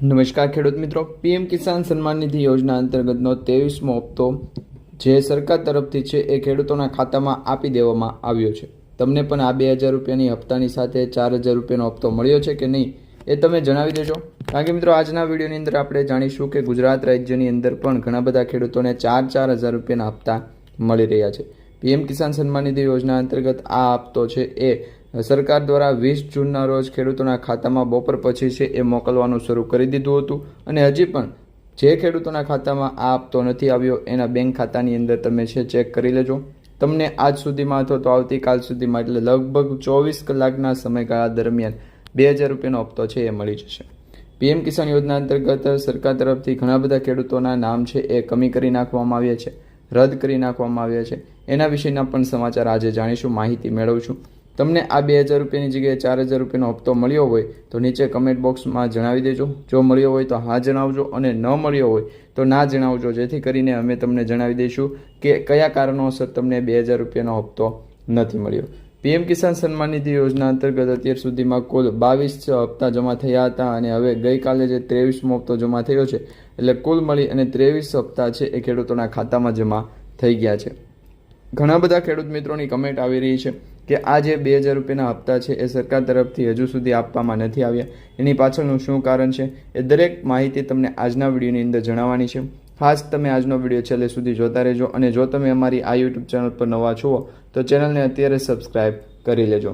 નમસ્કાર ખેડૂત મિત્રો, પીએમ કિસાન સન્માન નિધિ યોજના અંતર્ગતનો 23મો હપ્તો જે સરકાર તરફથી છે એ ખેડૂતોના ખાતામાં આપી દેવામાં આવ્યો છે. તમને પણ આ 2000 રૂપિયાની હપ્તાની સાથે 4000 રૂપિયાનો હપ્તો મળ્યો છે કે નહીં એ તમે જણાવી દેજો. કારણ કે મિત્રો આજના વિડીયોની અંદર આપણે જાણીશું કે ગુજરાત રાજ્યની અંદર પણ ઘણા બધા ખેડૂતોને 4,000 રૂપિયાના હપ્તા મળી રહ્યા છે. પીએમ કિસાન સન્માન નિધિ યોજના અંતર્ગત આ હપ્તો છે એ સરકાર દ્વારા 20 જૂનના રોજ ખેડૂતોના ખાતામાં બપોર પછી છે એ મોકલવાનું શરૂ કરી દીધું હતું અને હજી પણ જે ખેડૂતોના ખાતામાં આ હપ્તો નથી આવ્યો એના બેંક ખાતાની અંદર તમે છે ચેક કરી લેજો. તમને આજ સુધીમાં અથવા તો આવતીકાલ સુધીમાં એટલે લગભગ 24 કલાકના સમયગાળા દરમિયાન 2000 રૂપિયાનો હપ્તો છે એ મળી જશે. પીએમ કિસાન યોજના અંતર્ગત સરકાર તરફથી ઘણા બધા ખેડૂતોના નામ છે એ કમી કરી નાખવામાં આવ્યા છે, રદ કરી નાખવામાં આવ્યા છે. એના વિશેના પણ સમાચાર આજે જાણીશું, માહિતી મેળવશું. તમને આ 2000 રૂપિયાની જગ્યાએ 4000 રૂપિયાનો હપ્તો મળ્યો હોય તો નીચે કમેન્ટ બોક્સમાં જણાવી દેજો. જો મળ્યો હોય તો હા જણાવજો અને ન મળ્યો હોય તો ના જણાવજો, જેથી કરીને અમે તમને જણાવી દઈશું કે કયા કારણોસર તમને 2000 રૂપિયાનો હપ્તો નથી મળ્યો. પીએમ કિસાન સન્માન નિધિ યોજના અંતર્ગત અત્યાર સુધીમાં કુલ 22 હપ્તા જમા થયા હતા અને હવે ગઈકાલે જે 23મો હપ્તો જમા થયો છે એટલે કુલ મળી અને 23 હપ્તા છે એ ખેડૂતોના ખાતામાં જમા થઈ ગયા છે. ઘણા બધા ખેડૂત મિત્રોની કમેન્ટ આવી રહી છે કે આ જે 2000 રૂપિયાના હપ્તા છે એ સરકાર તરફથી હજુ સુધી આપવામાં નથી આવ્યા, એની પાછળનું શું કારણ છે એ દરેક માહિતી તમને આજના વિડીયોની અંદર જણાવવાની છે. ખાસ તમે આજનો વિડીયો છેલ્લે સુધી જોતા રહેજો અને જો તમે અમારી આ યુટ્યુબ ચેનલ પર નવા છો તો ચેનલને અત્યારે સબસ્ક્રાઈબ કરી લેજો,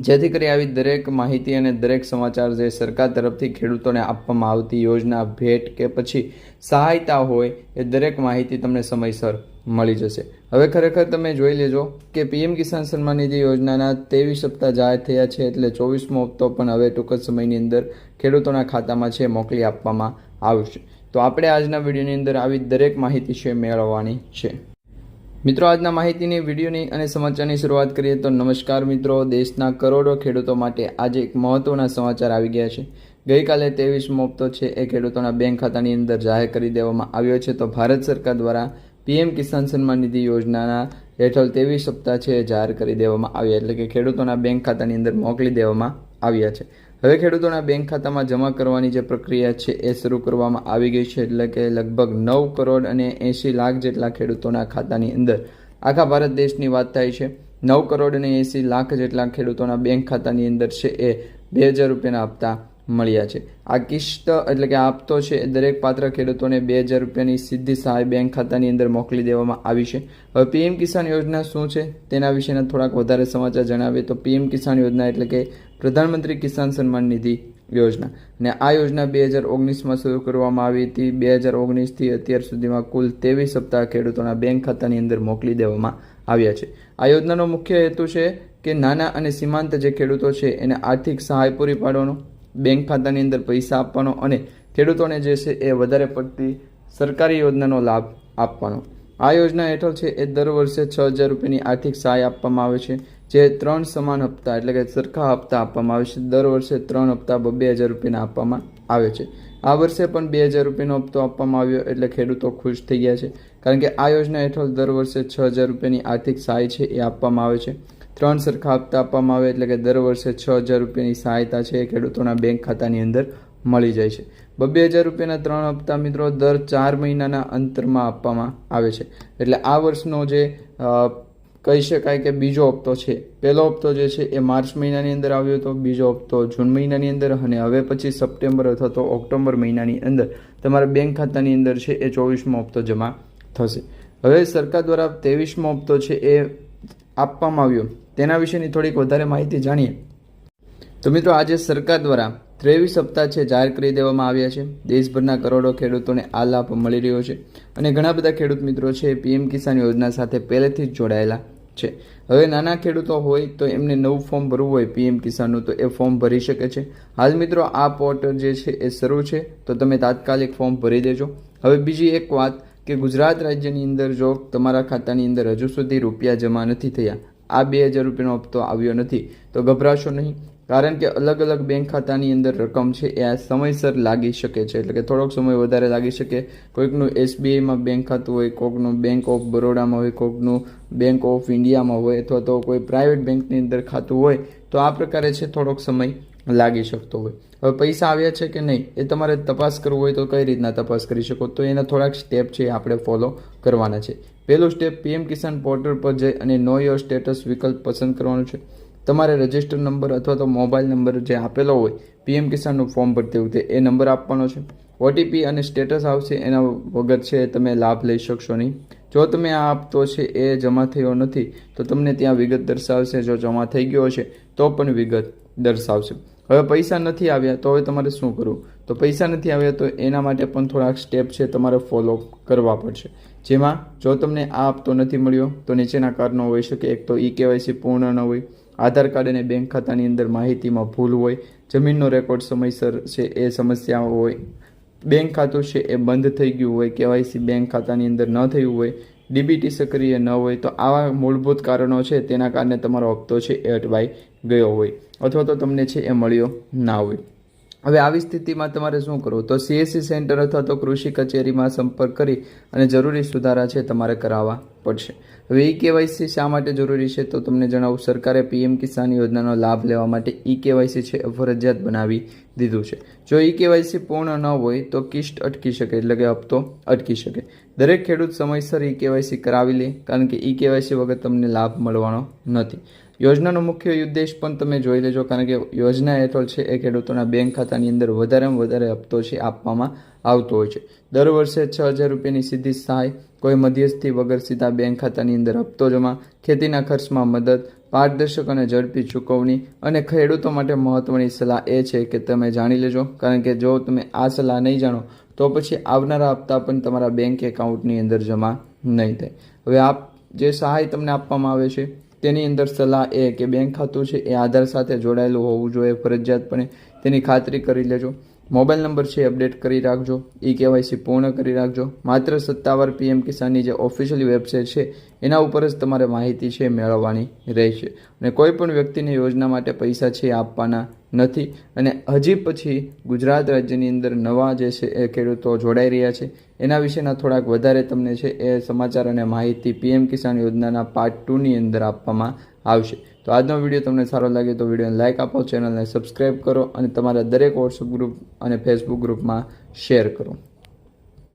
જેથી કરી આવી દરેક માહિતી અને દરેક સમાચાર જે સરકાર તરફથી ખેડૂતોને આપવામાં આવતી યોજના, ભેટ કે પછી સહાયતા હોય એ દરેક માહિતી તમને સમયસર મળી જશે. હવે ખરેખર તમે જોઈ લેજો કે પીએમ કિસાન સન્માન નિધિ યોજનાના 23 હપ્તા જાહેર થયા છે એટલે 24મો હપ્તો પણ હવે ટૂંક જ સમયની અંદર ખેડૂતોના ખાતામાં છે મોકલી આપવામાં આવશે. તો આપણે આજના વિડીયોની અંદર આવી દરેક માહિતી છે મેળવવાની છે. મિત્રો આજના માહિતીની વિડીયોની અને સમાચારની શરૂઆત કરીએ તો નમસ્કાર મિત્રો, દેશના કરોડો ખેડૂતો માટે આજે એક મહત્વના સમાચાર આવી ગયા છે. ગઈકાલે 23મો હપ્તો છે એ ખેડૂતોના બેંક ખાતાની અંદર જાહેર કરી દેવામાં આવ્યો છે. તો ભારત સરકાર દ્વારા પીએમ કિસાન સન્માન નિધિ યોજનાના હેઠળ 23 હપ્તા છે જાહેર કરી દેવામાં આવ્યા, એટલે કે ખેડૂતોના બેંક ખાતાની અંદર મોકલી દેવામાં આવ્યા છે. હવે ખેડૂતોના બેંક ખાતામાં જમા કરવાની જે પ્રક્રિયા છે એ શરૂ કરવામાં આવી ગઈ છે, એટલે કે લગભગ 9 કરોડ અને 80 લાખ જેટલા ખેડૂતોના ખાતાની અંદર આખા ભારત દેશની વાત થાય છે 9 કરોડ અને 80 લાખ જેટલા ખેડૂતોના બેંક ખાતાની અંદર છે એ 2000 રૂપિયાના હપ્તા મળ્યા છે. આ કિસ્ત એટલે કે આ હપ્તો છે એ દરેક પાત્ર ખેડૂતોને 2000 રૂપિયાની સીધી સહાય બેંક ખાતાની અંદર મોકલી દેવામાં આવી છે. હવે પીએમ કિસાન યોજના શું છે તેના વિશેના થોડાક વધારે સમાચાર જણાવીએ તો પીએમ કિસાન યોજના એટલે કે પ્રધાનમંત્રી કિસાન સન્માન નિધિ યોજના, અને આ યોજના 2019માં શરૂ કરવામાં આવી હતી. 2019થી અત્યાર સુધીમાં કુલ 23 હપ્તા ખેડૂતોના બેંક ખાતાની અંદર મોકલી દેવામાં આવ્યા છે. આ યોજનાનો મુખ્ય હેતુ છે કે નાના અને સીમાંત જે ખેડૂતો છે એને આર્થિક સહાય પૂરી પાડવાનો, બેંક ખાતાની અંદર પૈસા આપવાનો અને ખેડૂતોને જે છે એ વધારે પડતી સરકારી યોજનાનો લાભ આપવાનો. આ યોજના હેઠળ છે એ દર વર્ષે 6000 રૂપિયાની આર્થિક સહાય આપવામાં આવે છે, જે 3 સમાન હપ્તા એટલે કે સરખા હપ્તા આપવામાં આવે છે. દર વર્ષે 3 હપ્તા 2000 રૂપિયાના આપવામાં આવે છે. આ વર્ષે પણ 2000 રૂપિયાનો હપ્તો આપવામાં આવ્યો એટલે ખેડૂતો ખુશ થઈ ગયા છે, કારણ કે આ યોજના હેઠળ દર વર્ષે 6000 રૂપિયાની આર્થિક સહાય છે એ આપવામાં આવે છે. 3 સરખા હપ્તા આપવામાં આવે એટલે કે દર વર્ષે 6000 રૂપિયાની સહાયતા છે એ ખેડૂતોના બેંક ખાતાની અંદર મળી જાય છે. 2000 રૂપિયાના 3 હપ્તા મિત્રો દર 4 મહિનાના અંતરમાં આપવામાં આવે છે. એટલે આ વર્ષનો જે કહી શકાય કે બીજો હપ્તો છે, પહેલો હપ્તો જે છે એ માર્ચ મહિનાની અંદર આવ્યો હતો, બીજો હપ્તો જૂન મહિનાની અંદર અને હવે પછી સપ્ટેમ્બર અથવા તો ઓક્ટોબર મહિનાની અંદર તમારા બેંક ખાતાની અંદર છે એ 24મો હપ્તો જમા થશે. હવે સરકાર દ્વારા 23મો હપ્તો છે એ આપવામાં આવ્યો તેના વિશેની થોડીક વધારે માહિતી જાણીએ તો મિત્રો આજે સરકાર દ્વારા 23 હપ્તા છે જાહેર કરી દેવામાં આવ્યા છે. દેશભરના કરોડો ખેડૂતોને આ લાભ મળી રહ્યો છે અને ઘણા બધા ખેડૂત મિત્રો છે પીએમ કિસાન યોજના સાથે પહેલેથી જ જોડાયેલા છે. હવે નાના ખેડૂતો હોય તો એમને નવું ફોર્મ ભરવું હોય પીએમ કિસાનનું તો એ ફોર્મ ભરી શકે છે. હાલ મિત્રો આ પોર્ટલ જે છે એ શરૂ છે તો તમે તાત્કાલિક ફોર્મ ભરી દેજો. હવે બીજી એક વાત કે ગુજરાત રાજ્યની અંદર જો તમારા ખાતાની અંદર હજુ સુધી રૂપિયા જમા નથી થયા, આ 2000 રૂપિયાનો હપ્તો આવ્યો નથી તો ગભરાશો નહીં, કારણ કે અલગ અલગ બેંક ખાતાની અંદર રકમ છે એ આ સમયસર લાગી શકે છે, એટલે કે થોડોક સમય વધારે લાગી શકે. કોઈકનું SBIમાં બેંક ખાતું હોય, કોઈકનું બેંક ઓફ બરોડામાં હોય, કોઈકનું બેંક ઓફ ઇન્ડિયામાં હોય અથવા તો કોઈ પ્રાઇવેટ બેંકની અંદર ખાતું હોય, તો આ પ્રકારે છે થોડોક સમય લાગી શકતો હોય. હવે પૈસા આવ્યા છે કે નહીં એ તમારે તપાસ કરવું હોય તો કઈ રીતના તપાસ કરી શકો, તો એના થોડાક સ્ટેપ છે એ આપણે ફોલો કરવાના છે. પહેલું સ્ટેપ, પીએમ કિસાન પોર્ટલ પર જઈ અને નો યોર સ્ટેટસ વિકલ્પ પસંદ કરવાનું છે. તમારે રજિસ્ટર નંબર અથવા તો મોબાઈલ નંબર જે આપેલો હોય પીએમ કિસાનનું ફોર્મ ભરતી વખતે એ નંબર આપવાનો છે. ઓટીપી અને સ્ટેટસ આવશે, એના વગર છે તમે લાભ લઈ શકશો નહીં. જો તમે આ આપતો છે એ જમા થયો નથી તો તમને ત્યાં વિગત દર્શાવશે, જો જમા થઈ ગયો હશે તો પણ વિગત દર્શાવશે. હવે પૈસા નથી આવ્યા તો હવે તમારે શું કરવું, તો પૈસા નથી આવ્યા તો એના માટે પણ થોડાક સ્ટેપ છે તમારે ફોલો કરવા પડશે. જેમાં જો તમને આ આપતો નથી મળ્યો તો નીચેના કારણો હોઈ શકે. એક તો કેવાયસી પૂર્ણ ન હોય, આધાર કાર્ડ અને બેંક ખાતાની અંદર માહિતીમાં ભૂલ હોય, જમીનનો રેકોર્ડ સમયસર છે એ સમસ્યાઓ હોય, બેંક ખાતું છે એ બંધ થઈ ગયું હોય, કેવાયસી બેંક ખાતાની અંદર ન થયું હોય, ડીબીટી સક્રિય ન હોય, તો આવા મૂળભૂત કારણો છે તેના કારણે તમારો હપ્તો છે એ અટવાઈ ગયો હોય અથવા તો તમને છે એ મળ્યો ના હોય. હવે આવી સ્થિતિમાં તમારે શું કરવું, તો સીએસસી સેન્ટર અથવા તો કૃષિ કચેરીમાં સંપર્ક કરી અને જરૂરી સુધારા છે તમારે કરાવવા પડશે. હવે કેવાયસી શા માટે જરૂરી છે તો તમને જણાવું. સરકારે પીએમ કિસાન યોજનાનો લાભ લેવા માટે કેવાયસી છે ફરજિયાત બનાવી દીધું છે. જો કેવાયસી પૂર્ણ ન હોય તો કિસ્ટ અટકી શકે, એટલે કે હપ્તો અટકી શકે. દરેક ખેડૂત સમયસર કેવાયસી કરાવી લે, કારણ કે કેવાયસી વગર તમને લાભ મળવાનો નથી. યોજનાનો મુખ્ય ઉદ્દેશ પણ તમે જોઈ લેજો, કારણ કે યોજના હેઠળ છે એ ખેડૂતોના બેંક ખાતાની અંદર વધારેમાં વધારે હપ્તો છે આપવામાં આવતો હોય છે. દર વર્ષે 6,000 રૂપિયાની સીધી સહાય, કોઈ મધ્યસ્થી વગર સીધા બેંક ખાતાની અંદર હપ્તો જમા, ખેતીના ખર્ચમાં મદદ, પારદર્શક અને ઝડપી ચૂકવણી. અને ખેડૂતો માટે મહત્વની સલાહ એ છે કે તમે જાણી લેજો, કારણ કે જો તમે આ સલાહ નહીં જાણો તો પછી આવનારા હપ્તા પણ તમારા બેંક એકાઉન્ટની અંદર જમા નહીં થાય. હવે જે સહાય તમને આપવામાં આવે છે તેની અંદર સલાહ એ કે બેંક ખાતું છે એ આધાર સાથે જોડાયેલું હોવું જોઈએ ફરજિયાતપણે, તેની ખાતરી કરી લેજો. મોબાઈલ નંબર છે અપડેટ કરી રાખજો, કેવાયસી પૂર્ણ કરી રાખજો. માત્ર સત્તાવાર પીએમ કિસાનની જે ઓફિશિયલ વેબસાઇટ છે એના ઉપર જ તમારે માહિતી છે મેળવવાની રહેશે. અને કોઈ પણ વ્યક્તિને યોજના માટે પૈસા છે આપવાના નથી. અને હજી પછી ગુજરાત રાજ્યની અંદર નવા જે છે એ ખેડૂતો જોડાઈ રહ્યા છે એના વિશેના થોડાક વધારે તમને છે એ સમાચાર અને માહિતી પીએમ કિસાન યોજનાના પાર્ટ 2ની અંદર આપવામાં આવશે. તો આજનો વિડીયો તમને સારો લાગે તો વિડીયોને લાઇક આપો, ચેનલને સબસ્ક્રાઈબ કરો અને તમારા દરેક વોટ્સઅપ ગ્રુપ અને ફેસબુક ગ્રુપમાં શેર કરો.